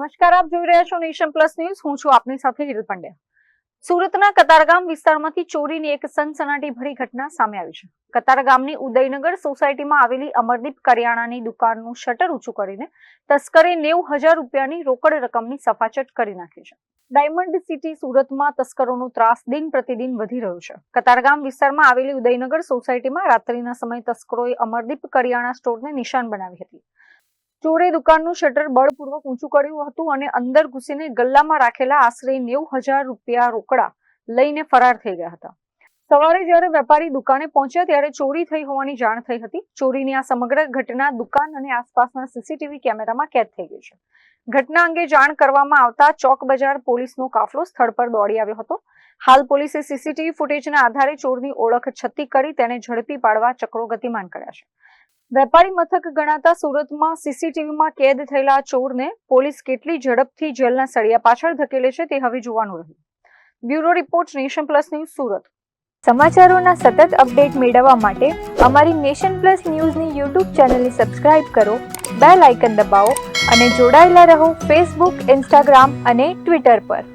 નમસ્કાર, આપ જોઈ રહ્યા છો નેશન પ્લસ ન્યૂઝ. હું છું આપની સાથે હિરલ પંડ્યા. સુરતના કતારગામ વિસ્તારમાંથી ચોરીની એક સનસનાટીભરી ઘટના સામે આવી છે. કતારગામની ઉદયનગર સોસાયટીમાં આવેલી અમરદીપ કરિયાણાની દુકાનનું શટર ઊંચું કરીને તસ્કરે 90,000 રૂપિયાની રોકડ રકમની સફાચટ કરી નાખી છે. ડાયમંડ સિટી સુરતમાં તસ્કરોનો ત્રાસ દિન પ્રતિદિન વધી રહ્યો છે. કતારગામ વિસ્તારમાં આવેલી ઉદયનગર સોસાયટીમાં રાત્રિના સમયે તસ્કરોએ અમરદીપ કરિયાણા સ્ટોરને નિશાન બનાવી હતી. ચોરે દુકાનનું શટર બળપૂર્વક ઊંચું કર્યું હતું અને અંદર ઘૂસીને ગલ્લામાં રાખેલા આશરે 90,000 રૂપિયા રોકડા લઈને ફરાર થઈ ગયા હતા. સવારે જ્યારે વેપારી દુકાને પહોંચ્યા ત્યારે ચોરી થઈ હોવાની જાણ થઈ હતી. ચોરીની આ સમગ્ર ઘટના દુકાન અને આસપાસના સીસીટીવી કેમેરામાં કેદ થઈ ગઈ છે. ઘટના અંગે જાણ કરવામાં આવતા ચોક બજાર પોલીસનો કાફલો સ્થળ પર દોડી આવ્યો હતો. હાલ પોલીસે સીસીટીવી ફૂટેજના આધારે ચોરની ઓળખ છતી કરી તેને ઝડપી પાડવા ચક્રો ગતિમાન કર્યા છે. વેપારી મથક ગણાતા સુરતમાં સીસીટીવીમાં કેદ થયેલા ચોરને પોલીસ કેટલી ઝડપથી જેલના સળિયા પાછળ ધકેલે છે તે હવે જોવાનું રહ્યું. Bureau report, nation plus news, Surat. સમાચારોના સતત અપડેટ મેળવવા માટે અમારી નેશન પ્લસ ન્યૂઝની યુટ્યુબ ચેનલને સબસ્ક્રાઇબ કરો, બેલ આઇકન દબાવો અને જોડાયેલા રહો ફેસબુક, ઇન્સ્ટાગ્રામ અને ટ્વિટર પર.